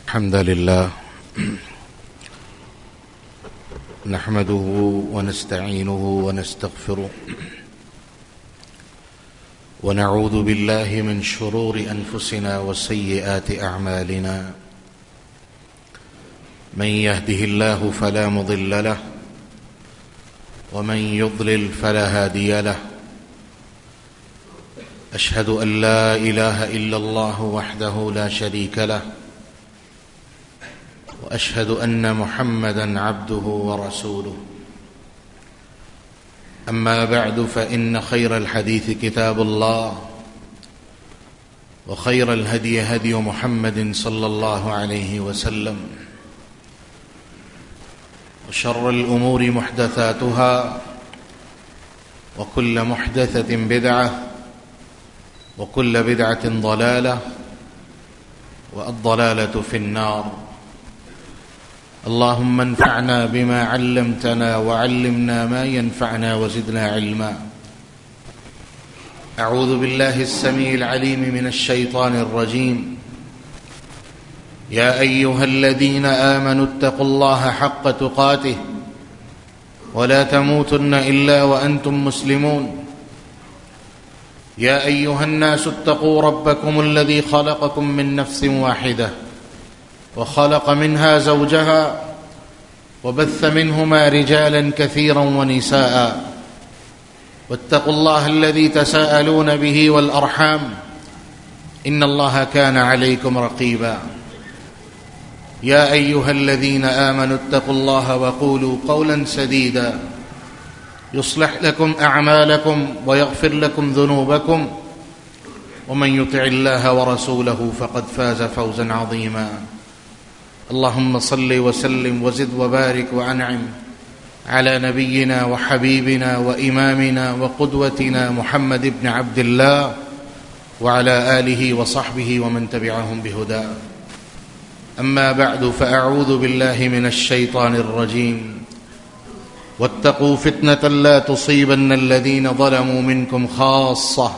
الحمد لله نحمده ونستعينه ونستغفره ونعوذ بالله من شرور أنفسنا وسيئات أعمالنا من يهده الله فلا مضل له ومن يضلل فلا هادي له أشهد أن لا إله إلا الله وحده لا شريك له وأشهد أن محمدًا عبده ورسوله أما بعد فإن خير الحديث كتاب الله وخير الهدي هدي محمد صلى الله عليه وسلم وشر الأمور محدثاتها وكل محدثة بدعة وكل بدعة ضلالة والضلالة في النار اللهم انفعنا بما علمتنا وعلمنا ما ينفعنا وزدنا علما. أعوذ بالله السميع العليم من الشيطان الرجيم. يا أيها الذين آمنوا اتقوا الله حق تقاته ولا تموتن إلا وأنتم مسلمون. يا أيها الناس اتقوا ربكم الذي خلقكم من نفس واحدة وخلق منها زوجها وبث منهما رجالا كثيرا ونساء واتقوا الله الذي تساءلون به والأرحام إن الله كان عليكم رقيبا. يا أيها الذين آمنوا اتقوا الله وقولوا قولا سديدا يصلح لكم أعمالكم ويغفر لكم ذنوبكم ومن يطع الله ورسوله فقد فاز فوزا عظيما. اللهم صل وسلم وزد وبارك وأنعم على نبينا وحبيبنا وإمامنا وقدوتنا محمد بن عبد الله وعلى آله وصحبه ومن تبعهم بهداه. أما بعد فأعوذ بالله من الشيطان الرجيم. واتقوا فتنة لا تصيبن الذين ظلموا منكم خاصة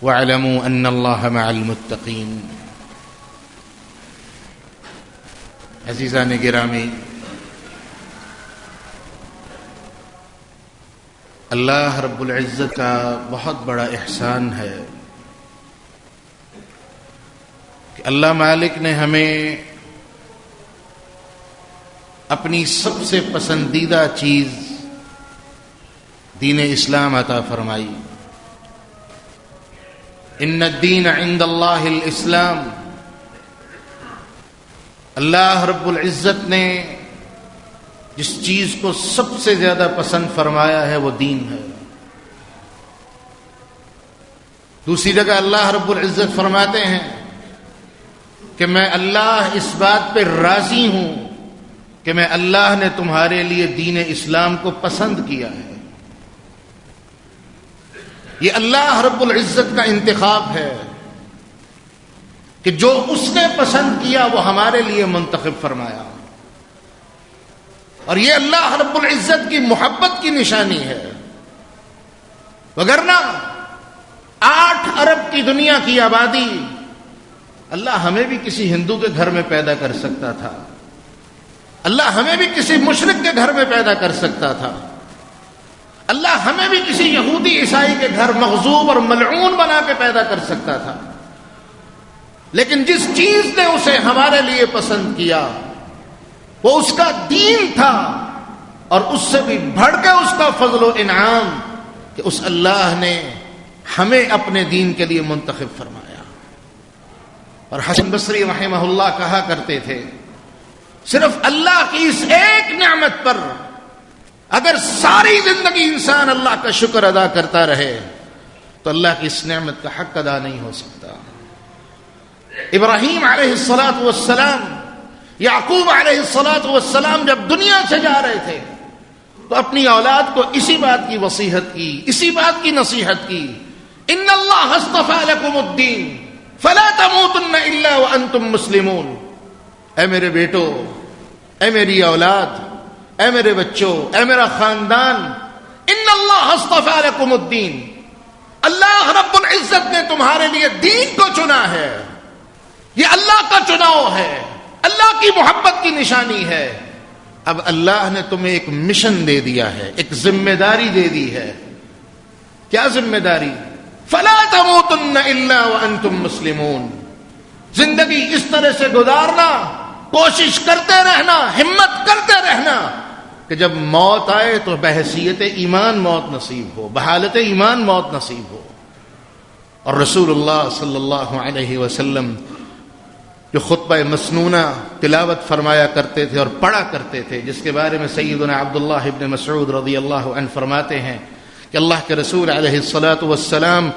واعلموا أن الله مع المتقين. عزیزان گرامی، اللہ رب العزت کا بہت بڑا احسان ہے کہ اللہ مالک نے ہمیں اپنی سب سے پسندیدہ چیز دین اسلام عطا فرمائی. ان الدین عند اللہ الاسلام. اللہ رب العزت نے جس چیز کو سب سے زیادہ پسند فرمایا ہے وہ دین ہے. دوسری جگہ اللہ رب العزت فرماتے ہیں کہ میں اللہ اس بات پہ راضی ہوں کہ میں اللہ نے تمہارے لیے دین اسلام کو پسند کیا ہے. یہ اللہ رب العزت کا انتخاب ہے کہ جو اس نے پسند کیا وہ ہمارے لیے منتخب فرمایا. اور یہ اللہ رب العزت کی محبت کی نشانی ہے. وگرنہ 8 ارب کی دنیا کی آبادی اللہ ہمیں بھی کسی ہندو کے گھر میں پیدا کر سکتا تھا. اللہ ہمیں بھی کسی مشرک کے گھر میں پیدا کر سکتا تھا. اللہ ہمیں بھی کسی یہودی عیسائی کے گھر مغضوب اور ملعون بنا کے پیدا کر سکتا تھا. لیکن جس چیز نے اسے ہمارے لیے پسند کیا وہ اس کا دین تھا، اور اس سے بھی بڑھ کے اس کا فضل و انعام کہ اس اللہ نے ہمیں اپنے دین کے لیے منتخب فرمایا. اور حسن بصری رحمہ اللہ کہا کرتے تھے صرف اللہ کی اس ایک نعمت پر اگر ساری زندگی انسان اللہ کا شکر ادا کرتا رہے تو اللہ کی اس نعمت کا حق ادا نہیں ہو سکتا. ابراہیم علیہ السلام، یعقوب علیہ السلام جب دنیا سے جا رہے تھے تو اپنی اولاد کو اسی بات کی وصیحت کی، اسی بات کی نصیحت کی، ان اللہ اصطفى لكم الدین فلا تموتن الا وانتم مسلمون. اے میرے بیٹو، اے میری اولاد، اے میرے بچوں، اے میرا خاندان، ان اللہ اصطفى لكم الدین، اللہ رب العزت نے تمہارے لیے دین کو چنا ہے. یہ اللہ کا چناؤ ہے. اللہ کی محبت کی نشانی ہے۔ اب اللہ نے تمہیں ایک مشن دے دیا ہے، ایک ذمہ داری دے دی ہے۔ کیا ذمہ داری؟ فلا تموتن الا وانتم مسلمون۔ زندگی اس طرح سے گزارنا، کوشش کرتے رہنا، ہمت کرتے رہنا کہ جب موت آئے تو بحیثیت ایمان موت نصیب ہو، بحالت ایمان موت نصیب ہو۔ اور رسول اللہ صلی اللہ علیہ وسلم جو خطبہ مسنونہ تلاوت فرمایا کرتے تھے اور پڑھا کرتے تھے، جس کے بارے میں سیدنا عبداللہ ابن مسعود رضی اللہ عنہ فرماتے ہیں کہ اللہ کے رسول علیہ الصلاۃ والسلام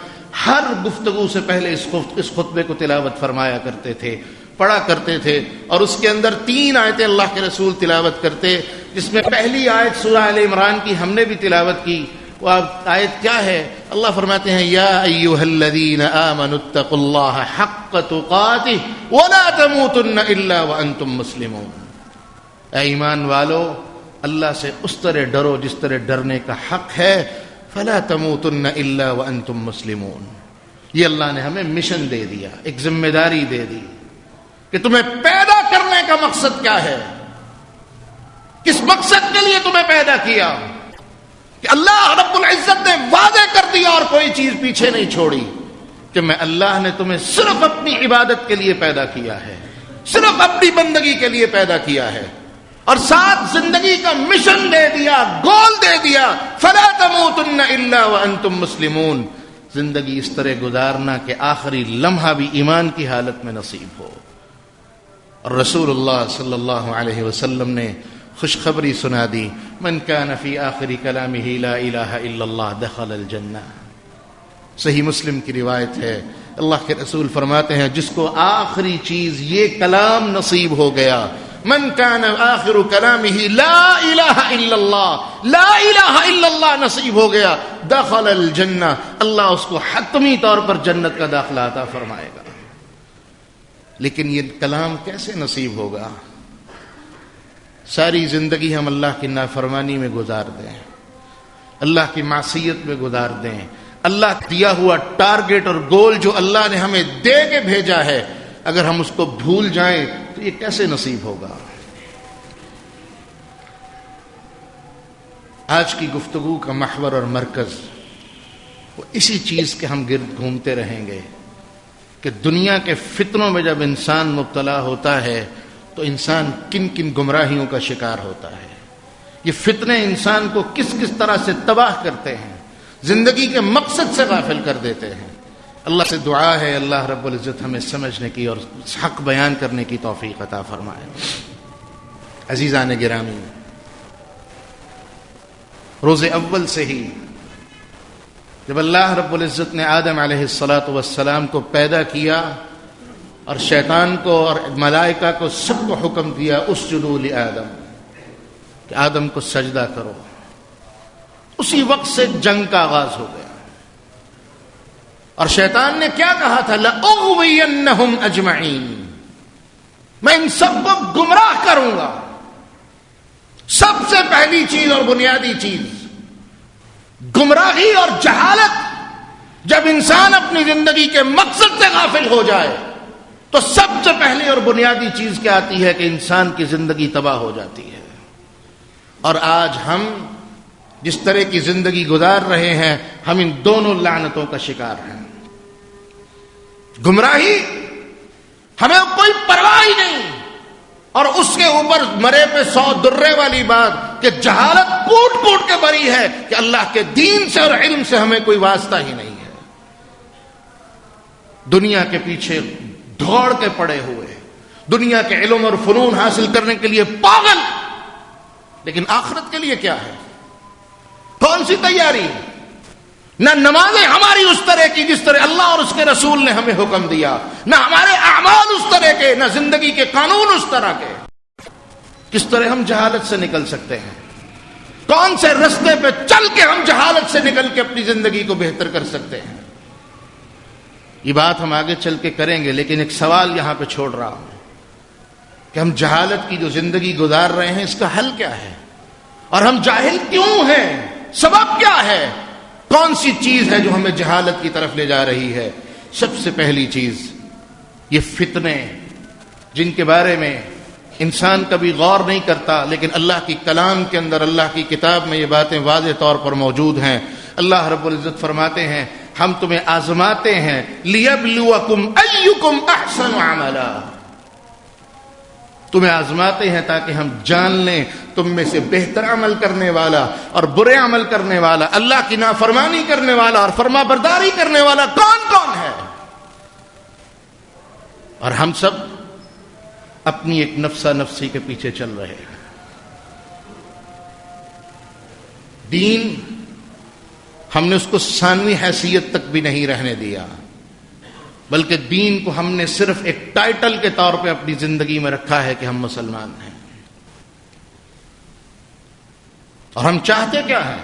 ہر گفتگو سے پہلے اس خطبے کو تلاوت فرمایا کرتے تھے، پڑھا کرتے تھے، اور اس کے اندر 3 آیتیں اللہ کے رسول تلاوت کرتے، جس میں پہلی آیت سورہ آل عمران کی ہم نے بھی تلاوت کی۔ وہ آیت کیا ہے؟ اللہ فرماتے ہیں یا ایھا الذین آمنوا اتقوا اللہ حق تقاتہ ولا تموتن الا وانتم مسلمون۔ اے ایمان والو، اللہ سے اس طرح ڈرو جس طرح ڈرنے کا حق ہے، فلا تموتن الا وانتم مسلمون۔ یہ اللہ نے ہمیں مشن دے دیا، ایک ذمہ داری دے دی کہ تمہیں پیدا کرنے کا مقصد کیا ہے، کس مقصد کے لیے تمہیں پیدا کیا، کہ اللہ رب العزت نے وعدے کر دیا اور کوئی چیز پیچھے نہیں چھوڑی کہ میں اللہ نے تمہیں صرف اپنی عبادت کے لیے پیدا کیا ہے، صرف اپنی بندگی کے لیے پیدا کیا ہے، اور ساتھ زندگی کا مشن دے دیا، گول دے دیا، فلا تموتن الا وانتم مسلمون۔ زندگی اس طرح گزارنا کہ آخری لمحہ بھی ایمان کی حالت میں نصیب ہو۔ اور رسول اللہ صلی اللہ علیہ وسلم نے خوشخبری سنا دی، من کان فی آخر کلامہ لا الہ الا اللہ دخل الجنہ۔ صحیح مسلم کی روایت ہے، اللہ کے رسول فرماتے ہیں جس کو آخری چیز یہ کلام نصیب ہو گیا، من کان آخر کلامہ لا الہ الا اللہ، لا الہ الا اللہ نصیب ہو گیا، دخل الجنہ، اللہ اس کو حتمی طور پر جنت کا داخلہ عطا فرمائے گا۔ لیکن یہ کلام کیسے نصیب ہوگا؟ ساری زندگی ہم اللہ کی نافرمانی میں گزار دیں، اللہ کی معصیت میں گزار دیں، اللہ دیا ہوا ٹارگٹ اور گول جو اللہ نے ہمیں دے کے بھیجا ہے اگر ہم اس کو بھول جائیں تو یہ کیسے نصیب ہوگا؟ آج کی گفتگو کا محور اور مرکز وہ اسی چیز کے ہم گرد گھومتے رہیں گے کہ دنیا کے فتنوں میں جب انسان مبتلا ہوتا ہے تو انسان کن کن گمراہیوں کا شکار ہوتا ہے، یہ فتنے انسان کو کس کس طرح سے تباہ کرتے ہیں، زندگی کے مقصد سے غافل کر دیتے ہیں۔ اللہ سے دعا ہے اللہ رب العزت ہمیں سمجھنے کی اور حق بیان کرنے کی توفیق عطا فرمائے۔ عزیزان گرامی، روز اول سے ہی جب اللہ رب العزت نے آدم علیہ الصلاۃ والسلام کو پیدا کیا اور شیطان کو اور ملائکہ کو سب کو حکم دیا اسجدوا لآدم، کہ آدم کو سجدہ کرو، اسی وقت سے جنگ کا آغاز ہو گیا۔ اور شیطان نے کیا کہا تھا؟ لَأُغْوِيَنَّهُمْ أَجْمَعِينَ، میں ان سب کو گمراہ کروں گا۔ سب سے پہلی چیز اور بنیادی چیز گمراہی اور جہالت، جب انسان اپنی زندگی کے مقصد سے غافل ہو جائے تو سب سے پہلی اور بنیادی چیز کیا آتی ہے کہ انسان کی زندگی تباہ ہو جاتی ہے۔ اور آج ہم جس طرح کی زندگی گزار رہے ہیں، ہم ان دونوں لعنتوں کا شکار ہیں۔ گمراہی، ہمیں کوئی پرواہ ہی نہیں، اور اس کے اوپر مرے پہ 100 درے والی بات کہ جہالت کوٹ کوٹ کے بری ہے کہ اللہ کے دین سے اور علم سے ہمیں کوئی واسطہ ہی نہیں ہے۔ دنیا کے پیچھے دوڑ کے پڑے ہوئے، دنیا کے علم اور فنون حاصل کرنے کے لیے پاگل، لیکن آخرت کے لیے کیا ہے؟ کون سی تیاری؟ نہ نمازیں ہماری اس طرح کی جس طرح اللہ اور اس کے رسول نے ہمیں حکم دیا، نہ ہمارے اعمال اس طرح کے، نہ زندگی کے قانون اس طرح کے۔ کس طرح ہم جہالت سے نکل سکتے ہیں؟ کون سے رستے پہ چل کے ہم جہالت سے نکل کے اپنی زندگی کو بہتر کر سکتے ہیں؟ یہ بات ہم آگے چل کے کریں گے، لیکن ایک سوال یہاں پہ چھوڑ رہا ہوں کہ ہم جہالت کی جو زندگی گزار رہے ہیں اس کا حل کیا ہے؟ اور ہم جاہل کیوں ہیں؟ سبب کیا ہے؟ کون سی چیز ہے جو ہمیں جہالت کی طرف لے جا رہی ہے؟ سب سے پہلی چیز یہ فتنے جن کے بارے میں انسان کبھی غور نہیں کرتا، لیکن اللہ کی کلام کے اندر، اللہ کی کتاب میں یہ باتیں واضح طور پر موجود ہیں۔ اللہ رب العزت فرماتے ہیں ہم تمہیں آزماتے ہیں لِيَبْلُوَكُمْ أَيُّكُمْ أَحْسَنُ عَمَلًا، تمہیں آزماتے ہیں تاکہ ہم جان لیں تم میں سے بہتر عمل کرنے والا اور برے عمل کرنے والا، اللہ کی نافرمانی کرنے والا اور فرما برداری کرنے والا کون کون ہے۔ اور ہم سب اپنی ایک نفسا نفسی کے پیچھے چل رہے ہیں۔ دین ہم نے اس کو ثانوی حیثیت تک بھی نہیں رہنے دیا، بلکہ دین کو ہم نے صرف ایک ٹائٹل کے طور پہ اپنی زندگی میں رکھا ہے کہ ہم مسلمان ہیں۔ اور ہم چاہتے کیا ہیں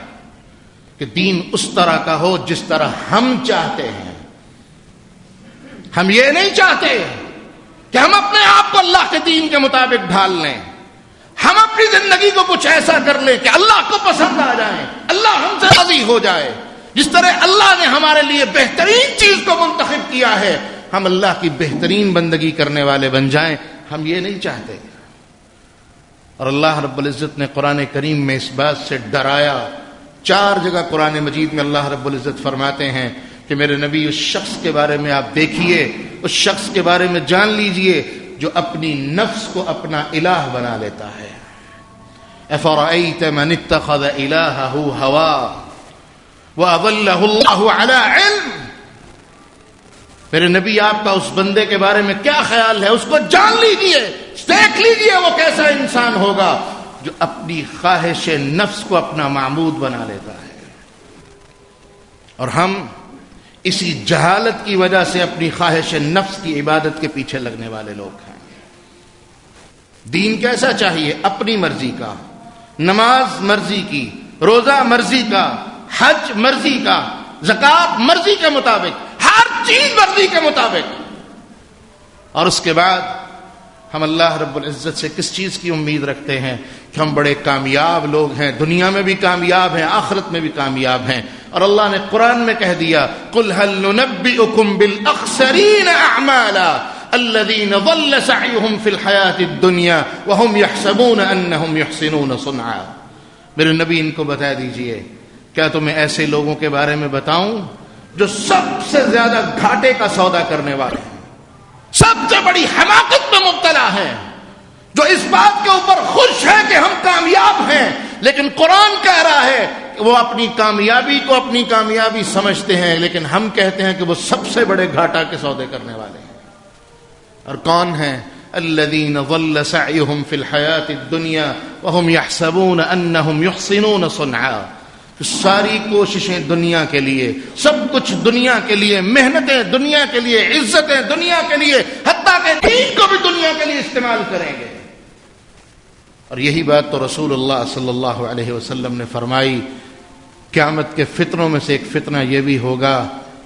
کہ دین اس طرح کا ہو جس طرح ہم چاہتے ہیں۔ ہم یہ نہیں چاہتے کہ ہم اپنے آپ کو اللہ کے دین کے مطابق ڈھال لیں، ہم اپنی زندگی کو کچھ ایسا کر لیں کہ اللہ کو پسند آ جائے، اللہ ہم سے راضی ہو جائے۔ جس طرح اللہ نے ہمارے لیے بہترین چیز کو منتخب کیا ہے، ہم اللہ کی بہترین بندگی کرنے والے بن جائیں، ہم یہ نہیں چاہتے۔ اور اللہ رب العزت نے قرآن کریم میں اس بات سے ڈرایا۔ 4 جگہ قرآن مجید میں اللہ رب العزت فرماتے ہیں کہ میرے نبی اس شخص کے بارے میں آپ دیکھیے، اس شخص کے بارے میں جان لیجئے جو اپنی نفس کو اپنا الہ بنا لیتا ہے۔ اَفَرَأَيْتَ مَنِ اتَّخَذَ إِلَٰهَهُ هَوَاهُ وَأَضَلَّهُ اللَّهُ عَلَىٰ عِلْمٍ، میرے نبی آپ کا اس بندے کے بارے میں کیا خیال ہے؟ اس کو جان لیجئے، دیکھ لیجئے وہ کیسا انسان ہوگا جو اپنی خواہش نفس کو اپنا معبود بنا لیتا ہے۔ اور ہم اسی جہالت کی وجہ سے اپنی خواہش نفس کی عبادت کے پیچھے لگنے والے لوگ ہیں۔ دین کیسا چاہیے؟ اپنی مرضی کا، نماز مرضی کی، روزہ مرضی کا، حج مرضی کا، زکوٰۃ مرضی کے مطابق، ہر چیز مرضی کے مطابق۔ اور اس کے بعد ہم اللہ رب العزت سے کس چیز کی امید رکھتے ہیں؟ کہ ہم بڑے کامیاب لوگ ہیں، دنیا میں بھی کامیاب ہیں، آخرت میں بھی کامیاب ہیں۔ اور اللہ نے قرآن میں کہہ دیا قُلْ هَلْ نُنَبِّئُكُمْ بِالْأَخْسَرِينَ أَعْمَالًا الَّذِينَ ضَلَّ سَعْيُهُمْ فِي الْحَيَاةِ الدُّنْيَا وَهُمْ يَحْسَبُونَ أَنَّهُمْ يُحْسِنُونَ صُنْعًا۔ میرے نبی ان کو بتا دیجئے، کیا تمہیں ایسے لوگوں کے بارے میں بتاؤں جو سب سے زیادہ گھاٹے کا سودا کرنے والے ہیں، سب سے بڑی حماقت میں مبتلا ہیں، جو اس بات کے اوپر خوش ہے کہ ہم کامیاب ہیں، لیکن قرآن کہہ رہا ہے کہ وہ اپنی کامیابی کو اپنی کامیابی سمجھتے ہیں، لیکن ہم کہتے ہیں کہ وہ سب سے بڑے گھاٹا کے سودے کرنے والے ہیں۔ اور کون ہیں؟ الذین ضل سعیہم فی الحیاۃ الدنیا وہم یحسبون انہم یحسنون صنعا، ساری کوششیں دنیا کے لیے، سب کچھ دنیا کے لیے، محنتیں دنیا کے لیے، عزتیں دنیا کے لیے، حتیٰ کہ دین کو بھی دنیا کے لیے استعمال کریں گے۔ اور یہی بات تو رسول اللہ صلی اللہ علیہ وسلم نے فرمائی، قیامت کے فتنوں میں سے ایک فتنہ یہ بھی ہوگا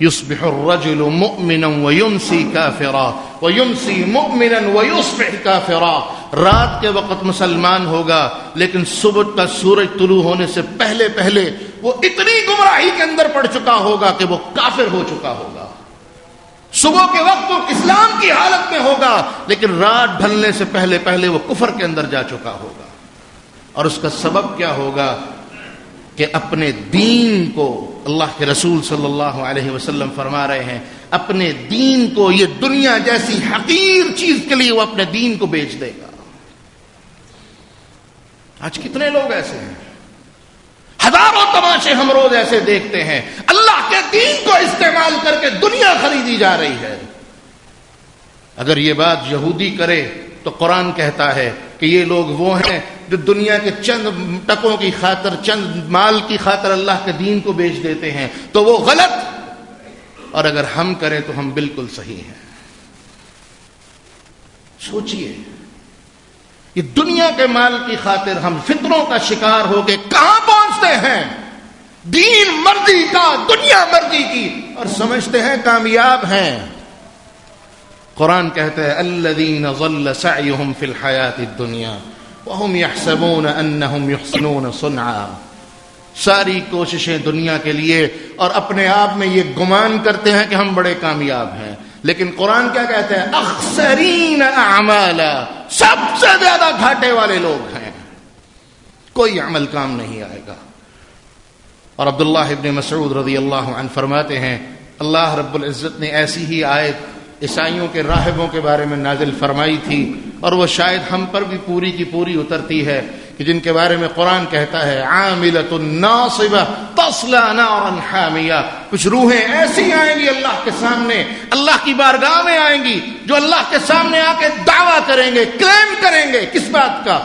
یصبح الرجل مؤمنا ويمسي كافرا ويمسي مؤمنا ويصبح كافرا، رات کے وقت مسلمان ہوگا لیکن صبح کا سورج طلوع ہونے سے پہلے پہلے وہ اتنی گمراہی کے اندر پڑ چکا ہوگا کہ وہ کافر ہو چکا ہوگا۔ صبح کے وقت وہ اسلام کی حالت میں ہوگا لیکن رات ڈھلنے سے پہلے پہلے وہ کفر کے اندر جا چکا ہوگا۔ اور اس کا سبب کیا ہوگا کہ اپنے دین کو، اللہ کے رسول صلی اللہ علیہ وسلم فرما رہے ہیں، اپنے دین کو یہ دنیا جیسی حقیر چیز کے لیے وہ اپنے دین کو بیچ دے گا۔ آج کتنے لوگ ایسے ہیں، ہزاروں تماشے ہم روز ایسے دیکھتے ہیں، اللہ کے دین کو استعمال کر کے دنیا خریدی جا رہی ہے۔ اگر یہ بات یہودی کرے تو قرآن کہتا ہے کہ یہ لوگ وہ ہیں جو دنیا کے چند ٹکوں کی خاطر، چند مال کی خاطر اللہ کے دین کو بیچ دیتے ہیں، تو وہ غلط، اور اگر ہم کریں تو ہم بالکل صحیح ہیں۔ سوچئے، یہ دنیا کے مال کی خاطر ہم فتنوں کا شکار ہو کے کہاں پہنچتے ہیں؟ دین مرضی کا، دنیا مرضی کی، اور سمجھتے ہیں کامیاب ہیں۔ قرآن کہتا ہے الذین ضل سعیہم فی الحیاۃ الدنیا وہم یحسبون انہم یحسنون صنعا، ساری کوششیں دنیا کے لیے اور اپنے آپ میں یہ گمان کرتے ہیں کہ ہم بڑے کامیاب ہیں، لیکن قرآن کیا کہتا ہے؟ اخسرین اعمالا، سب سے زیادہ گھاٹے والے لوگ ہیں، کوئی عمل کام نہیں آئے گا۔ اور عبداللہ ابن مسعود رضی اللہ عنہ فرماتے ہیں اللہ رب العزت نے ایسی ہی آیت عیسائیوں کے راہبوں کے بارے میں نازل فرمائی تھی، اور وہ شاید ہم پر بھی پوری کی پوری اترتی ہے، کہ جن کے بارے میں قرآن کہتا ہے عاملۃ ناصبہ تصلی نارا حامیہ، کچھ روحیں ایسی آئیں گی اللہ کے سامنے، اللہ کی بارگاہ میں آئیں گی، جو اللہ کے سامنے آ کے دعویٰ کریں گے، کلیم کریں گے، کس بات کا؟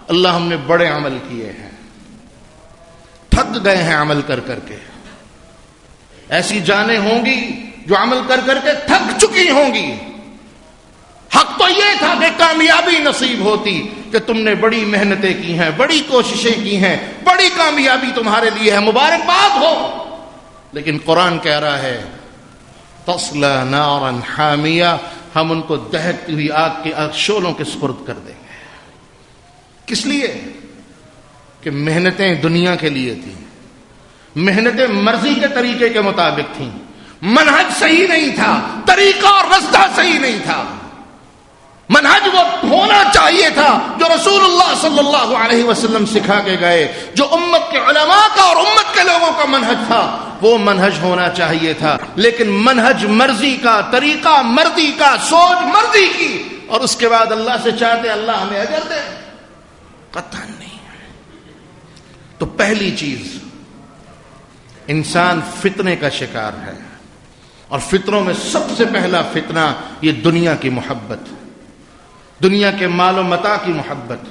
اللہ ہم نے بڑے عمل کیے ہیں، تھک گئے ہیں عمل کر کر کے۔ ایسی جانیں ہوں گی جو عمل کر کر کے تھک چکی ہوں گی۔ حق تو یہ تھا کہ کامیابی نصیب ہوتی، کہ تم نے بڑی محنتیں کی ہیں، بڑی کوششیں کی ہیں، بڑی کامیابی تمہارے لیے ہے، مبارکباد ہو۔ لیکن قرآن کہہ رہا ہے تصلی نارا حامیہ، ہم ان کو دہکتی ہوئی آگ کے شعلوں کے سپرد کر دیں گے۔ کس لیے؟ کہ محنتیں دنیا کے لیے تھیں، محنتیں مرضی کے طریقے کے مطابق تھیں، منہج صحیح نہیں تھا، طریقہ اور رستہ صحیح نہیں تھا۔ منہج وہ ہونا چاہیے تھا جو رسول اللہ صلی اللہ علیہ وسلم سکھا کے گئے، جو امت کے علماء کا اور امت کے لوگوں کا منہج تھا، وہ منہج ہونا چاہیے تھا۔ لیکن منہج مرضی کا، طریقہ مرضی کا، سوچ مرضی کی، اور اس کے بعد اللہ سے چاہتے اللہ ہمیں اجر دے، قطعاً نہیں۔ تو پہلی چیز، انسان فتنے کا شکار ہے، اور فتنوں میں سب سے پہلا فتنہ یہ دنیا کی محبت، دنیا کے مال و متاع کی محبت،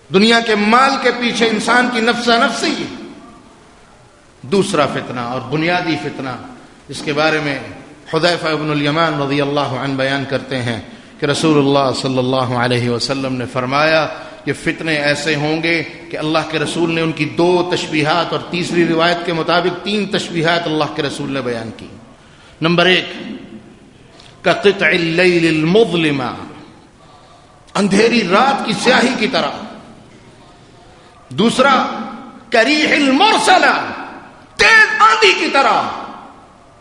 دنیا کے مال کے پیچھے انسان کی نفسا نفسی۔ دوسرا فتنہ اور بنیادی فتنہ، اس کے بارے میں حذیفہ ابن الیمان رضی اللہ عنہ بیان کرتے ہیں کہ رسول اللہ صلی اللہ علیہ وسلم نے فرمایا یہ فتنے ایسے ہوں گے کہ اللہ کے رسول نے ان کی 2 تشبیہات اور تیسری روایت کے مطابق 3 تشبیہات اللہ کے رسول نے بیان کی۔ نمبر 1، کقطع اللیل المظلمہ، اندھیری رات کی سیاہی کی طرح۔ دوسرا، کریح المرسلہ، تیز آندھی کی طرح۔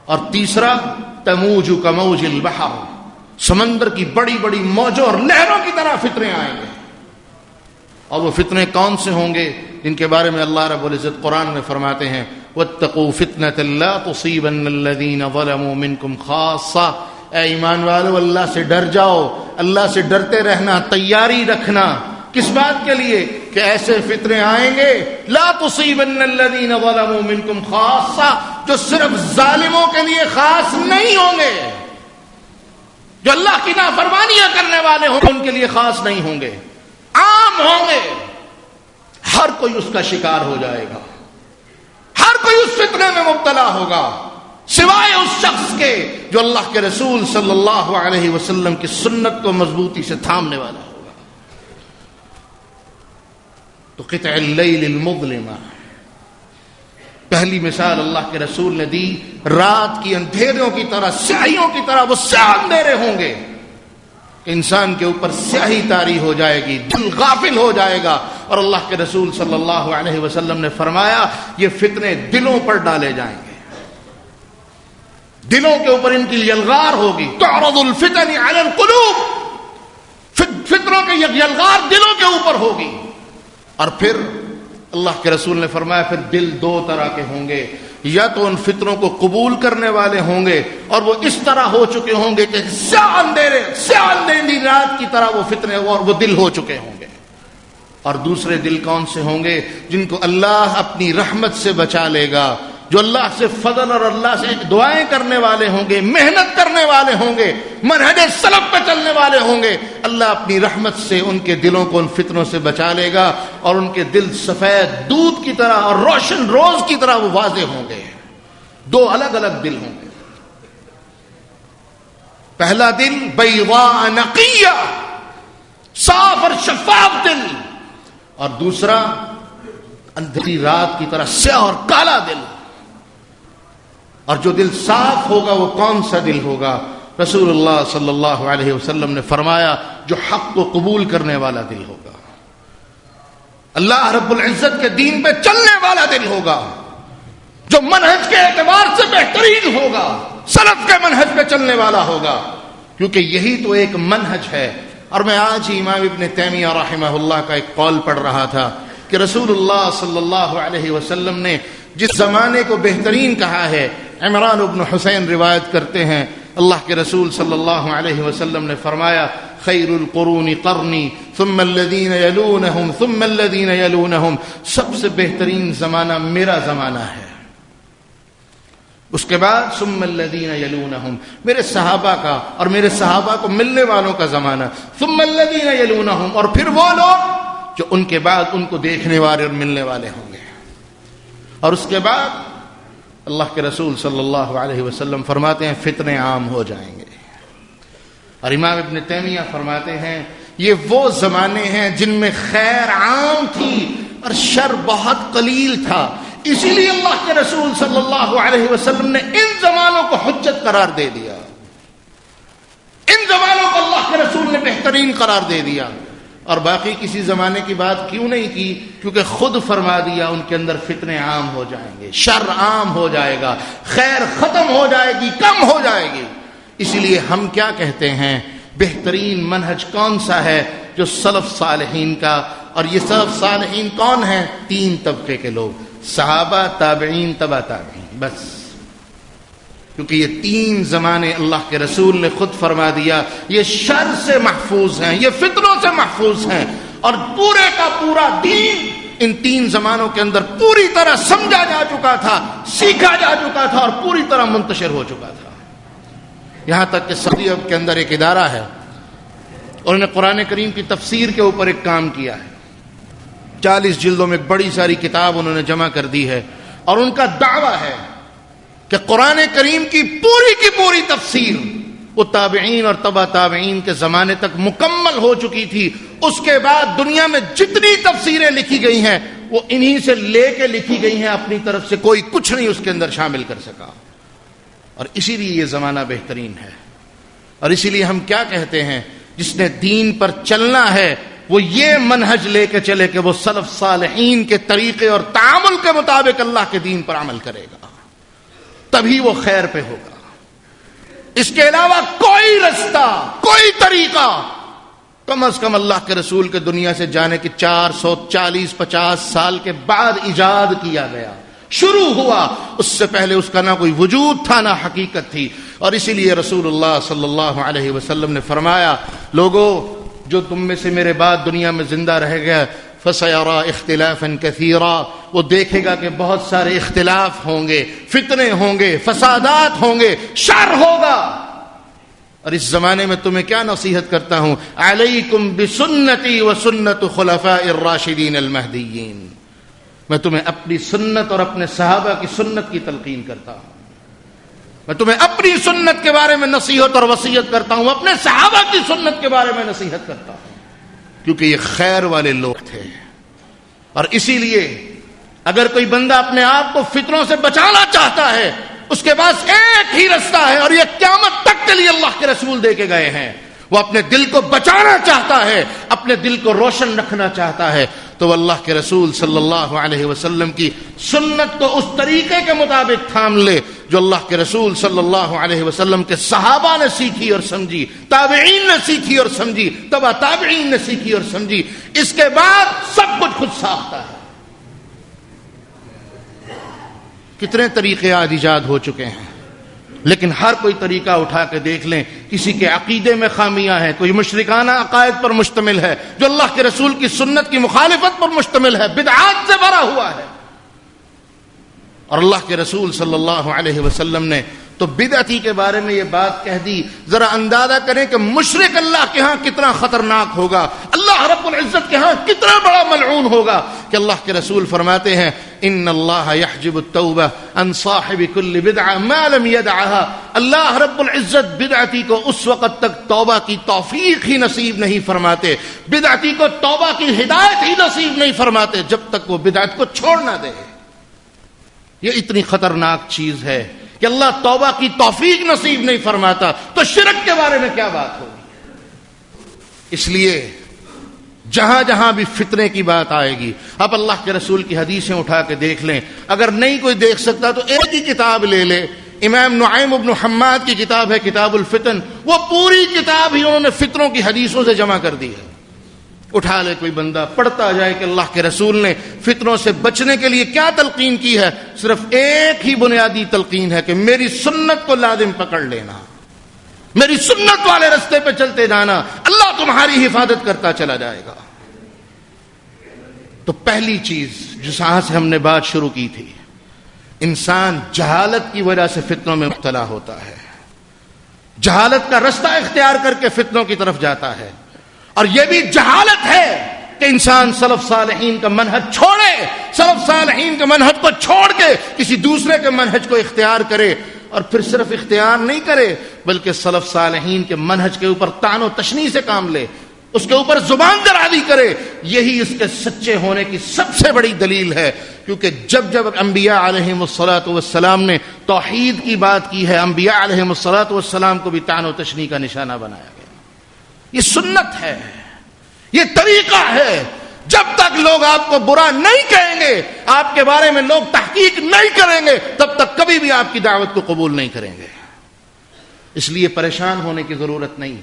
اور تیسرا، تموج کموج البحر، سمندر کی بڑی بڑی موجوں اور لہروں کی طرح فتنے آئیں گے۔ اور وہ فتنے کون سے ہوں گے جن کے بارے میں اللہ رب العزت قرآن میں فرماتے ہیں وَاتَّقُوا فِتْنَةً لَا تُصِيبَنَّ الَّذِينَ ظَلَمُوا مِنْكُمْ خَاصَّةً، اے ایمان والو اللہ سے ڈر جاؤ، اللہ سے ڈرتے رہنا، تیاری رکھنا۔ کس بات کے لیے؟ کہ ایسے فتنے آئیں گے لا تُصِيبَنَّ الَّذِينَ ظَلَمُوا مِنْكُمْ خَاصَّةً، جو صرف ظالموں کے لیے خاص نہیں ہوں گے، جو اللہ کی نافرمانیاں کرنے والے ہوں ان کے لیے خاص نہیں ہوں گے، عام ہوں گے۔ ہر کوئی اس کا شکار ہو جائے گا، ہر کوئی اس فتنے میں مبتلا ہوگا، سوائے اس شخص کے جو اللہ کے رسول صلی اللہ علیہ وسلم کی سنت کو مضبوطی سے تھامنے والا ہوگا۔ تو قطع اللیل المظلمہ، پہلی مثال اللہ کے رسول نے دی، رات کی اندھیروں کی طرح، سیاہیوں کی طرح وہ سیاہ اندھیرے ہوں گے، انسان کے اوپر سیاہی طاری ہو جائے گی، دل غافل ہو جائے گا۔ اور اللہ کے رسول صلی اللہ علیہ وسلم نے فرمایا یہ فتنے دلوں پر ڈالے جائیں گے، دلوں کے اوپر ان کی یلغار ہوگی۔ تعرض الفتن علی القلوب، فتنوں کی یلغار دلوں کے اوپر ہوگی۔ اور پھر اللہ کے رسول نے فرمایا پھر دل 2 طرح کے ہوں گے، یا تو ان فتنوں کو قبول کرنے والے ہوں گے اور وہ اس طرح ہو چکے ہوں گے کہ سیاہ اندھیری رات کی طرح وہ فتنے اور وہ دل ہو چکے ہوں گے۔ اور دوسرے دل کون سے ہوں گے؟ جن کو اللہ اپنی رحمت سے بچا لے گا، جو اللہ سے فضل اور اللہ سے دعائیں کرنے والے ہوں گے، محنت کرنے والے ہوں گے، منہج سلف پہ چلنے والے ہوں گے، اللہ اپنی رحمت سے ان کے دلوں کو ان فتنوں سے بچا لے گا، اور ان کے دل سفید دودھ کی طرح اور روشن روز کی طرح وہ واضح ہوں گے۔ 2 الگ الگ دل ہوں گے۔ پہلا دل بیضاء نقیہ، صاف اور شفاف دل، اور دوسرا اندھیری رات کی طرح سیاہ اور کالا دل۔ اور جو دل صاف ہوگا وہ کون سا دل ہوگا؟ رسول اللہ صلی اللہ علیہ وسلم نے فرمایا جو حق کو قبول کرنے والا دل ہوگا، اللہ رب العزت کے دین پہ چلنے والا دل ہوگا، جو منہج کے اعتبار سے بہترین ہوگا، سلف کے منہج پہ چلنے والا ہوگا، کیونکہ یہی تو ایک منہج ہے۔ اور میں آج ہی امام ابن تیمیہ رحمہ اللہ کا ایک قول پڑھ رہا تھا کہ رسول اللہ صلی اللہ علیہ وسلم نے جس زمانے کو بہترین کہا ہے، عمران بن حسین روایت کرتے ہیں اللہ کے رسول صلی اللہ علیہ وسلم نے فرمایا خیر القرون قرنی ثم الذین یلونہم ثم الذین یلونہم، سب سے بہترین زمانہ میرا زمانہ ہے، اس کے بعد ثم الذین یلونہم میرے صحابہ کا اور میرے صحابہ کو ملنے والوں کا زمانہ، ثم الذین یلونہم اور پھر وہ لوگ جو ان کے بعد ان کو دیکھنے والے اور ملنے والے ہوں گے، اور اس کے بعد اللہ کے رسول صلی اللہ علیہ وسلم فرماتے ہیں فتنے عام ہو جائیں گے۔ اور امام ابن تیمیہ فرماتے ہیں یہ وہ زمانے ہیں جن میں خیر عام تھی اور شر بہت قلیل تھا، اسی لیے اللہ کے رسول صلی اللہ علیہ وسلم نے ان زمانوں کو حجت قرار دے دیا، ان زمانوں کو اللہ کے رسول نے بہترین قرار دے دیا، اور باقی کسی زمانے کی بات کیوں نہیں کی؟ کیونکہ خود فرما دیا ان کے اندر فتنے عام ہو جائیں گے، شر عام ہو جائے گا، خیر ختم ہو جائے گی، کم ہو جائے گی۔ اسی لیے ہم کیا کہتے ہیں بہترین منہج کون سا ہے؟ جو سلف صالحین کا، اور یہ سلف صالحین کون ہیں؟ تین طبقے کے لوگ، صحابہ، تابعین، تبع تابعین، بس، کیونکہ یہ تین زمانے اللہ کے رسول نے خود فرما دیا یہ شر سے محفوظ ہیں، یہ فتنوں سے محفوظ ہیں، اور پورے کا پورا دین ان تین زمانوں کے اندر پوری طرح سمجھا جا چکا تھا، سیکھا جا چکا تھا اور پوری طرح منتشر ہو چکا تھا۔ یہاں تک کہ سعودی عرب کے اندر ایک ادارہ ہے، انہوں نے قرآن کریم کی تفسیر کے اوپر ایک کام کیا ہے، 40 جلدوں میں ایک بڑی ساری کتاب انہوں نے جمع کر دی ہے، اور ان کا دعویٰ ہے کہ قرآن کریم کی پوری تفسیر وہ تابعین اور تبع تابعین کے زمانے تک مکمل ہو چکی تھی، اس کے بعد دنیا میں جتنی تفسیریں لکھی گئی ہیں وہ انہی سے لے کے لکھی گئی ہیں، اپنی طرف سے کوئی کچھ نہیں اس کے اندر شامل کر سکا، اور اسی لیے یہ زمانہ بہترین ہے۔ اور اسی لیے ہم کیا کہتے ہیں، جس نے دین پر چلنا ہے وہ یہ منہج لے کے چلے کہ وہ سلف صالحین کے طریقے اور تعامل کے مطابق اللہ کے دین پر عمل کرے گا، تبھی وہ خیر پہ ہوگا۔ اس کے علاوہ کوئی رستہ، کوئی طریقہ، کم از کم اللہ کے رسول کے دنیا سے جانے کے 440-50 سال کے بعد ایجاد کیا گیا، شروع ہوا، اس سے پہلے اس کا نہ کوئی وجود تھا نہ حقیقت تھی۔ اور اسی لیے رسول اللہ صلی اللہ علیہ وسلم نے فرمایا لوگوں جو تم میں سے میرے بعد دنیا میں زندہ رہ گیا فَسَيَرَى اخْتِلَافًا كَثِيرًا، وہ دیکھے گا کہ بہت سارے اختلاف ہوں گے، فتنے ہوں گے، فسادات ہوں گے، شر ہوگا۔ اور اس زمانے میں تمہیں کیا نصیحت کرتا ہوں، علیکم بسنتی وسنت خلفاء الراشدین المہدیین، میں تمہیں اپنی سنت اور اپنے صحابہ کی سنت کی تلقین کرتا ہوں، میں تمہیں اپنی سنت کے بارے میں نصیحت اور وصیت کرتا ہوں، اپنے صحابہ کی سنت کے بارے میں نصیحت کرتا ہوں، کیونکہ یہ خیر والے لوگ تھے۔ اور اسی لیے اگر کوئی بندہ اپنے آپ کو فتنوں سے بچانا چاہتا ہے، اس کے پاس ایک ہی رستہ ہے، اور یہ قیامت تک کے لیے اللہ کے رسول دے کے گئے ہیں، وہ اپنے دل کو بچانا چاہتا ہے، اپنے دل کو روشن رکھنا چاہتا ہے، تو وہ اللہ کے رسول صلی اللہ علیہ وسلم کی سنت کو اس طریقے کے مطابق تھام لے جو اللہ کے رسول صلی اللہ علیہ وسلم کے صحابہ نے سیکھی اور سمجھی، تابعین نے سیکھی اور سمجھی، تبع تابعین نے سیکھی اور سمجھی۔ اس کے بعد سب کچھ خود ساختہ ہے۔ کتنے طریقے آج ایجاد ہو چکے ہیں، لیکن ہر کوئی طریقہ اٹھا کے دیکھ لیں، کسی کے عقیدے میں خامیاں ہیں، کوئی مشرکانہ عقائد پر مشتمل ہے، جو اللہ کے رسول کی سنت کی مخالفت پر مشتمل ہے، بدعات سے بھرا ہوا ہے۔ اور اللہ کے رسول صلی اللہ علیہ وسلم نے تو بدعتی کے بارے میں یہ بات کہہ دی، ذرا اندازہ کریں کہ مشرک اللہ کے ہاں کتنا خطرناک ہوگا، اللہ رب العزت کے ہاں کتنا بڑا ملعون ہوگا، کہ اللہ کے رسول فرماتے ہیں ان اللہ یحجب التوبہ عن صاحب کل بدعہ ما لم یدعها، اللہ رب العزت بدعتی کو اس وقت تک توبہ کی توفیق ہی نصیب نہیں فرماتے، بدعتی کو توبہ کی ہدایت ہی نصیب نہیں فرماتے جب تک وہ بدعت کو چھوڑ نہ دے۔ یہ اتنی خطرناک چیز ہے کہ اللہ توبہ کی توفیق نصیب نہیں فرماتا، تو شرک کے بارے میں کیا بات ہوگی۔ اس لیے جہاں جہاں بھی فتنے کی بات آئے گی، اب اللہ کے رسول کی حدیثیں اٹھا کے دیکھ لیں، اگر نہیں کوئی دیکھ سکتا تو ایک ہی کتاب لے لے، امام نعیم بن حماد کی کتاب ہے کتاب الفتن، وہ پوری کتاب ہی انہوں نے فتنوں کی حدیثوں سے جمع کر دی ہے. اٹھا لے کوئی بندہ پڑھتا جائے کہ اللہ کے رسول نے فتنوں سے بچنے کے لیے کیا تلقین کی ہے. صرف ایک ہی بنیادی تلقین ہے کہ میری سنت کو لازم پکڑ لینا، میری سنت والے رستے پہ چلتے جانا، اللہ تمہاری حفاظت کرتا چلا جائے گا. تو پہلی چیز جہاں سے ہم نے بات شروع کی تھی، انسان جہالت کی وجہ سے فتنوں میں مبتلا ہوتا ہے، جہالت کا رستہ اختیار کر کے فتنوں کی طرف جاتا ہے. اور یہ بھی جہالت ہے کہ انسان سلف صالحین کا منہج چھوڑے، سلف صالحین کے منہج کو چھوڑ کے کسی دوسرے کے منہج کو اختیار کرے، اور پھر صرف اختیار نہیں کرے بلکہ سلف صالحین کے منہج کے اوپر طعن و تشنیع سے کام لے، اس کے اوپر زبان درازی کرے. یہی اس کے سچے ہونے کی سب سے بڑی دلیل ہے. کیونکہ جب انبیاء علیہم الصلاۃ والسلام نے توحید کی بات کی ہے، انبیاء علیہم الصلاۃ والسلام کو بھی طعن و تشنیع کا نشانہ بنایا گیا. یہ سنت ہے، یہ طریقہ ہے. جب تک لوگ آپ کو برا نہیں کہیں گے، آپ کے بارے میں لوگ تحقیق نہیں کریں گے، تب تک کبھی بھی آپ کی دعوت کو قبول نہیں کریں گے. اس لیے پریشان ہونے کی ضرورت نہیں.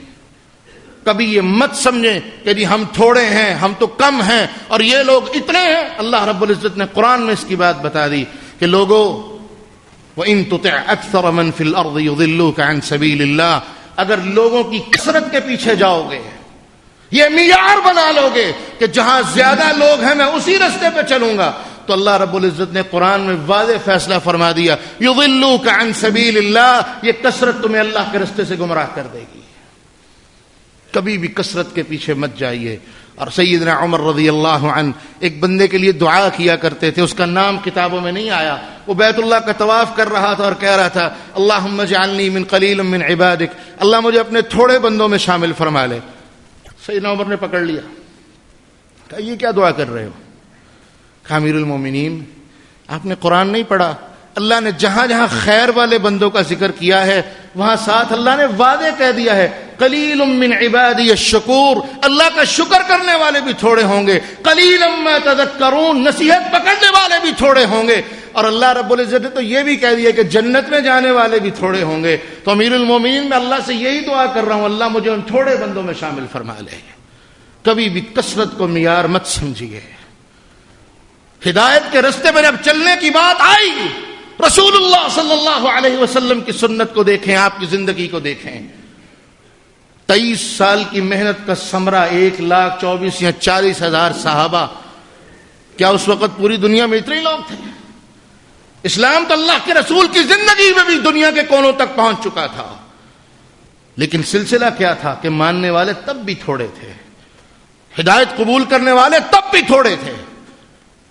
کبھی یہ مت سمجھیں کہ جی ہم تھوڑے ہیں، ہم تو کم ہیں اور یہ لوگ اتنے ہیں. اللہ رب العزت نے قرآن میں اس کی بات بتا دی کہ لوگوں وَإِن تُطِعْ أَكْثَرَ مَنْ فِي الْأَرْضِ يُضِلُّوكَ عَنْ سَبِيلِ اللَّهِ، اگر لوگوں کی کثرت کے پیچھے جاؤ گے، یہ معیار بنا لو گے کہ جہاں زیادہ لوگ ہیں میں اسی رستے پہ چلوں گا، تو اللہ رب العزت نے قرآن میں واضح فیصلہ فرما دیا يُضِلُّوكَ عَنْ سَبِيلِ اللَّهِ، یہ کثرت تمہیں اللہ کے رستے سے گمراہ کر دے گی. کبھی بھی کثرت کے پیچھے مت جائیے. اور سیدنا عمر رضی اللہ عنہ ایک بندے کے لیے دعا کیا کرتے تھے، اس کا نام کتابوں میں نہیں آیا. وہ بیت اللہ کا طواف کر رہا تھا اور کہہ رہا تھا اللہم اجعلنی من قلیل من عبادک، اللہ مجھے اپنے تھوڑے بندوں میں شامل فرما لے. سیدنا عمر نے پکڑ لیا، کہا یہ کیا دعا کر رہے ہو؟ کہا امیر المومنین آپ نے قرآن نہیں پڑھا؟ اللہ نے جہاں جہاں خیر والے بندوں کا ذکر کیا ہے وہاں ساتھ اللہ نے واضح کہہ دیا ہے قلیل من عبادی الشکور، اللہ کا شکر کرنے والے بھی تھوڑے ہوں گے. قلیلا ما تذکرون، نصیحت پکڑنے والے بھی تھوڑے ہوں گے. اور اللہ رب العزت نے تو یہ بھی کہہ دیا کہ جنت میں جانے والے بھی تھوڑے ہوں گے. تو امیر المومنین میں اللہ سے یہی دعا کر رہا ہوں اللہ مجھے ان تھوڑے بندوں میں شامل فرما لے. کبھی بھی کثرت کو معیار مت سمجھیے. ہدایت کے رستے میں جب چلنے کی بات آئی، رسول اللہ صلی اللہ علیہ وسلم کی سنت کو دیکھیں، آپ کی زندگی کو دیکھیں. 23 سال کی محنت کا ثمرہ 1,24,000 یا 40,000 صحابہ. کیا اس وقت پوری دنیا میں اتنے لوگ تھے؟ اسلام تو اللہ کے رسول کی زندگی میں بھی دنیا کے کونوں تک پہنچ چکا تھا. لیکن سلسلہ کیا تھا کہ ماننے والے تب بھی تھوڑے تھے، ہدایت قبول کرنے والے تب بھی تھوڑے تھے.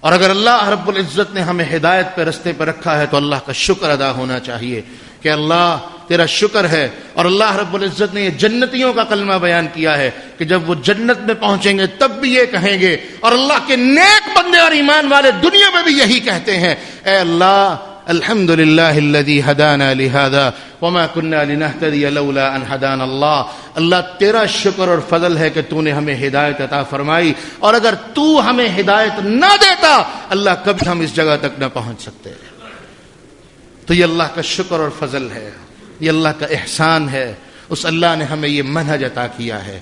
اور اگر اللہ رب العزت نے ہمیں ہدایت پہ رستے پہ رکھا ہے تو اللہ کا شکر ادا ہونا چاہیے کہ اللہ تیرا شکر ہے. اور اللہ رب العزت نے یہ جنتیوں کا کلمہ بیان کیا ہے کہ جب وہ جنت میں پہنچیں گے تب بھی یہ کہیں گے، اور اللہ کے نیک بندے اور ایمان والے دنیا میں بھی یہی کہتے ہیں اے اللہ الحمد للہ الذی ہدانا لہذا وما كنا لنهتدی لولا ان ہدانا اللہ. اللہ تیرا شکر اور فضل ہے کہ تو نے ہمیں ہدایت عطا فرمائی، اور اگر تو ہمیں ہدایت نہ دیتا اللہ کبھی ہم اس جگہ تک نہ پہنچ سکتے. تو یہ اللہ کا شکر اور فضل ہے، یہ اللہ کا احسان ہے. اس اللہ نے ہمیں یہ منہج عطا کیا ہے.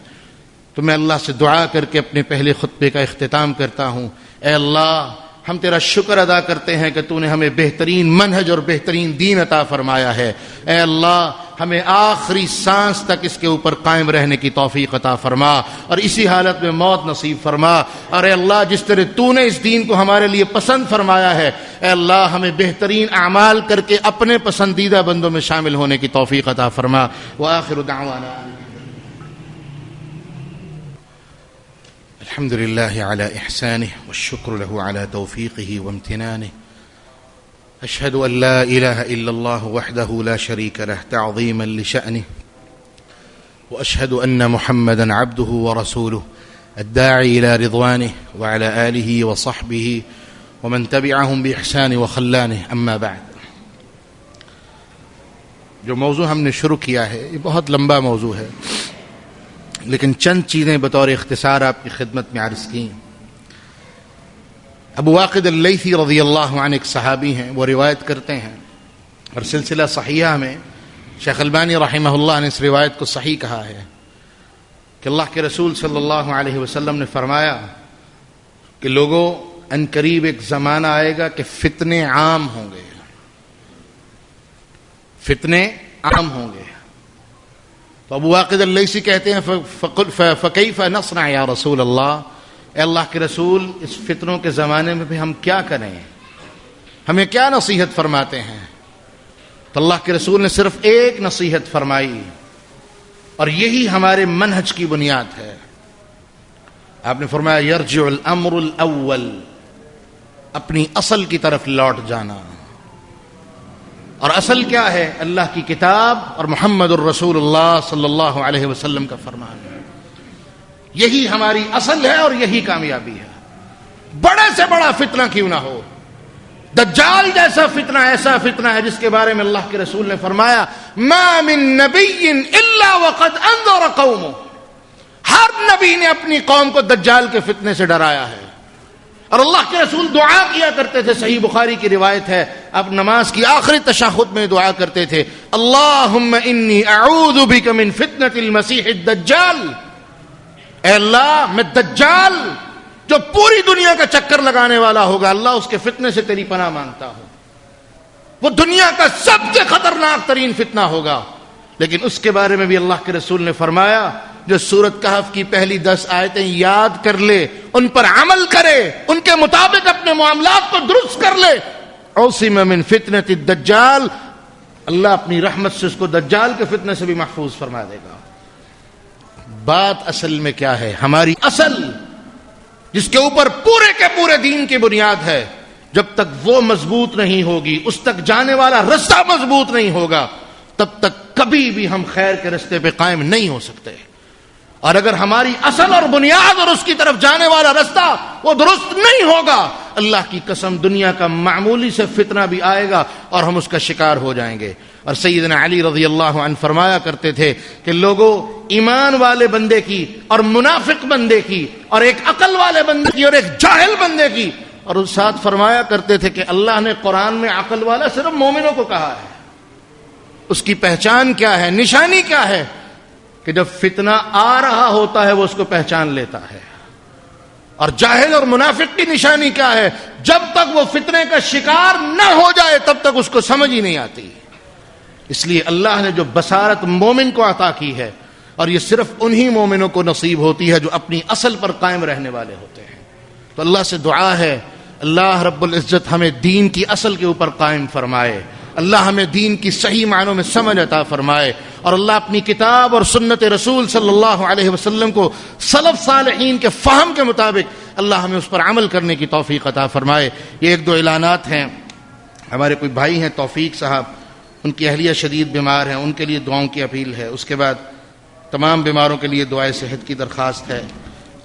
تو میں اللہ سے دعا کر کے اپنے پہلے خطبے کا اختتام کرتا ہوں. اے اللہ ہم تیرا شکر ادا کرتے ہیں کہ تو نے ہمیں بہترین منہج اور بہترین دین عطا فرمایا ہے. اے اللہ ہمیں آخری سانس تک اس کے اوپر قائم رہنے کی توفیق عطا فرما اور اسی حالت میں موت نصیب فرما. اور اے اللہ جس طرح تو نے اس دین کو ہمارے لیے پسند فرمایا ہے، اے اللہ ہمیں بہترین اعمال کر کے اپنے پسندیدہ بندوں میں شامل ہونے کی توفیق عطا فرما. وآخر دعوانا الحمد لله على إحسانه والشكر له على توفيقه وامتنانه. أشهد أن لا إله إلا الله وحده لا شريك له تعظيما لشأنه، وأشهد أن محمدا عبده ورسوله الداعي إلى رضوانه وعلى آله وصحبه ومن تبعهم بإحسان وخلانه. أما بعد، جو موضوع ہم نے شروع کیا ہے یہ بہت لمبا موضوع ہے، لیکن چند چیزیں بطور اختصار آپ کی خدمت میں عرض کی. ابو واقد اللیثی رضی اللہ عنہ ایک صحابی ہیں، وہ روایت کرتے ہیں اور سلسلہ صحیحہ میں شیخ البانی رحمہ اللہ نے اس روایت کو صحیح کہا ہے کہ اللہ کے رسول صلی اللہ علیہ وسلم نے فرمایا کہ لوگوں ان قریب ایک زمانہ آئے گا کہ فتنے عام ہوں گے، فتنے عام ہوں گے. تو ابو واقد اللیثی کہتے ہیں فکیف نصنع یا رسول اللہ، اے اللہ کے رسول اس فتنوں کے زمانے میں بھی ہم کیا کریں، ہمیں کیا نصیحت فرماتے ہیں؟ تو اللہ کے رسول نے صرف ایک نصیحت فرمائی، اور یہی ہمارے منہج کی بنیاد ہے. آپ نے فرمایا یرجع الامر الاول، اپنی اصل کی طرف لوٹ جانا. اور اصل کیا ہے؟ اللہ کی کتاب اور محمد الرسول اللہ صلی اللہ علیہ وسلم کا فرمان. یہی ہماری اصل ہے اور یہی کامیابی ہے. بڑے سے بڑا فتنہ کیوں نہ ہو، دجال جیسا فتنہ ایسا فتنہ ہے جس کے بارے میں اللہ کے رسول نے فرمایا ما من نبی الا وقد انذر قومه، ہر نبی نے اپنی قوم کو دجال کے فتنے سے ڈرایا ہے. اور اللہ کے رسول دعا کیا کرتے تھے، صحیح بخاری کی روایت ہے، اب نماز کی آخری تشہد میں دعا کرتے تھے اللہم انی اعوذ بک من فتنة المسیح الدجال، اے اللہ میں دجال جو پوری دنیا کا چکر لگانے والا ہوگا، اللہ اس کے فتنے سے تیری پناہ مانگتا ہوں. وہ دنیا کا سب سے خطرناک ترین فتنہ ہوگا. لیکن اس کے بارے میں بھی اللہ کے رسول نے فرمایا جو سورۃ کہف کی پہلی 10 آیتیں یاد کر لے، ان پر عمل کرے، ان کے مطابق اپنے معاملات کو درست کر لے، عصم من فتنة الدجال، اللہ اپنی رحمت سے اس کو دجال کے فتنے سے بھی محفوظ فرما دے گا. بات اصل میں کیا ہے؟ ہماری اصل جس کے اوپر پورے کے پورے دین کی بنیاد ہے، جب تک وہ مضبوط نہیں ہوگی، اس تک جانے والا رستہ مضبوط نہیں ہوگا، تب تک کبھی بھی ہم خیر کے رستے پہ قائم نہیں ہو سکتے. اور اگر ہماری اصل اور بنیاد اور اس کی طرف جانے والا رستہ وہ درست نہیں ہوگا، اللہ کی قسم دنیا کا معمولی سے فتنہ بھی آئے گا اور ہم اس کا شکار ہو جائیں گے. اور سیدنا علی رضی اللہ عنہ فرمایا کرتے تھے کہ لوگوں ایمان والے بندے کی اور منافق بندے کی اور ایک عقل والے بندے کی اور ایک جاہل بندے کی، اور اس ساتھ فرمایا کرتے تھے کہ اللہ نے قرآن میں عقل والا صرف مومنوں کو کہا ہے. اس کی پہچان کیا ہے، نشانی کیا ہے؟ کہ جب فتنہ آ رہا ہوتا ہے وہ اس کو پہچان لیتا ہے. اور جاہل اور منافق کی نشانی کیا ہے؟ جب تک وہ فتنے کا شکار نہ ہو جائے تب تک اس کو سمجھ ہی نہیں آتی. اس لیے اللہ نے جو بصارت مومن کو عطا کی ہے، اور یہ صرف انہی مومنوں کو نصیب ہوتی ہے جو اپنی اصل پر قائم رہنے والے ہوتے ہیں. تو اللہ سے دعا ہے اللہ رب العزت ہمیں دین کی اصل کے اوپر قائم فرمائے، اللہ ہمیں دین کی صحیح معنوں میں سمجھ عطا فرمائے، اور اللہ اپنی کتاب اور سنت رسول صلی اللہ علیہ وسلم کو سلف صالحین کے فہم کے مطابق اللہ ہمیں اس پر عمل کرنے کی توفیق عطا فرمائے. یہ 1-2 اعلانات ہیں. ہمارے کوئی بھائی ہیں توفیق صاحب، ان کی اہلیہ شدید بیمار ہیں، ان کے لیے دعاؤں کی اپیل ہے. اس کے بعد تمام بیماروں کے لیے دعائے صحت کی درخواست ہے.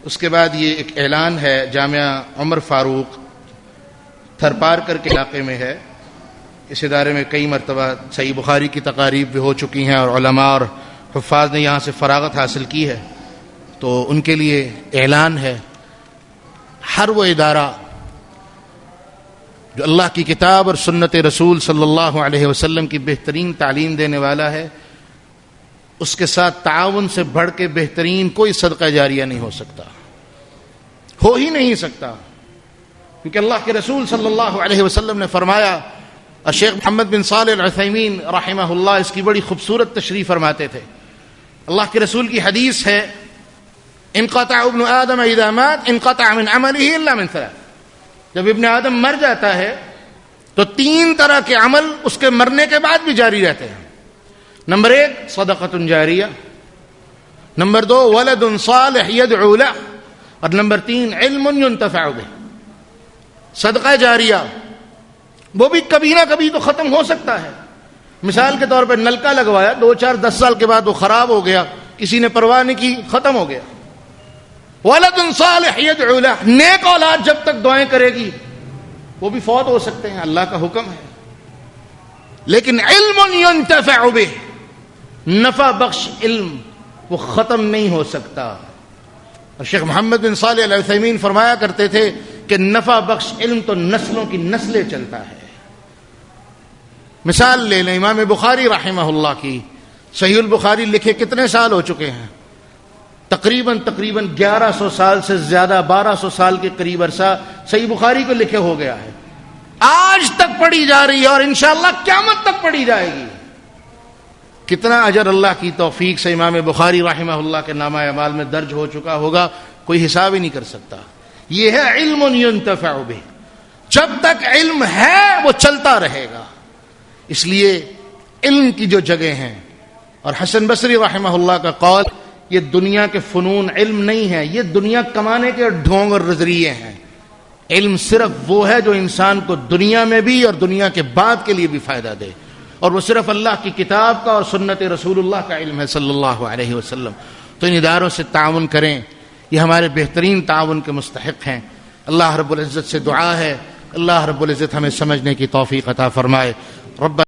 اس کے بعد یہ ایک اعلان ہے، جامعہ عمر فاروق تھرپارکر کے علاقے میں ہے. اس ادارے میں کئی مرتبہ صحیح بخاری کی تقاریب بھی ہو چکی ہیں اور علماء اور حفاظ نے یہاں سے فراغت حاصل کی ہے. تو ان کے لیے اعلان ہے، ہر وہ ادارہ جو اللہ کی کتاب اور سنت رسول صلی اللہ علیہ وسلم کی بہترین تعلیم دینے والا ہے، اس کے ساتھ تعاون سے بڑھ کے بہترین کوئی صدقہ جاریہ نہیں ہو سکتا، ہو ہی نہیں سکتا. کیونکہ اللہ کے رسول صلی اللہ علیہ وسلم نے فرمایا، اور شیخ محمد بن صالح العثیمین رحمہ اللہ اس کی بڑی خوبصورت تشریح فرماتے تھے. اللہ کے رسول کی حدیث ہے انقطع ابن آدم اذا مات انقطع من عمله الا من 3. جب ابن آدم مر جاتا ہے تو 3 طرح کے عمل اس کے مرنے کے بعد بھی جاری رہتے ہیں. نمبر 1 صدقۃ جاریہ، نمبر 2 ولد صالح يدعو له، اور نمبر 3 علم ينتفع به. صدقہ جاریہ وہ بھی کبھی نہ کبھی تو ختم ہو سکتا ہے. مثال کے طور پر نلکا لگوایا، 2-4-10 سال کے بعد وہ خراب ہو گیا، کسی نے پرواہ نہیں کی، ختم ہو گیا. ولد صالح يدعو له، نیک اولاد جب تک دعائیں کرے گی وہ بھی فوت ہو سکتے ہیں، اللہ کا حکم ہے. لیکن علم ينتفع به، نفع بخش علم وہ ختم نہیں ہو سکتا. اور شیخ محمد بن صالح العثیمین فرمایا کرتے تھے کہ نفع بخش علم تو نسلوں کی نسلیں چلتا ہے. مثال لے لیں امام بخاری رحمہ اللہ کی. صحیح البخاری لکھے کتنے سال ہو چکے ہیں؟ تقریباً 1100 سال سے زیادہ، 1200 سال کے قریب عرصہ صحیح بخاری کو لکھے ہو گیا ہے. آج تک پڑھی جا رہی ہے اور انشاءاللہ قیامت تک پڑھی جائے گی. کتنا اجر اللہ کی توفیق سے امام بخاری رحمہ اللہ کے نامہ اعمال میں درج ہو چکا ہوگا، کوئی حساب ہی نہیں کر سکتا. یہ ہے علم ينتفع به. جب تک علم ہے وہ چلتا رہے گا. اس لیے علم کی جو جگہ ہیں، اور حسن بصری رحمہ اللہ کا قول، یہ دنیا کے فنون علم نہیں ہے، یہ دنیا کمانے کے ڈھونگ اور نظریے ہیں. علم صرف وہ ہے جو انسان کو دنیا میں بھی اور دنیا کے بعد کے لیے بھی فائدہ دے، اور وہ صرف اللہ کی کتاب کا اور سنت رسول اللہ کا علم ہے صلی اللہ علیہ وسلم. تو ان اداروں سے تعاون کریں، یہ ہمارے بہترین تعاون کے مستحق ہیں. اللہ رب العزت سے دعا ہے اللہ رب العزت ہمیں سمجھنے کی توفیق عطا فرمائے. رب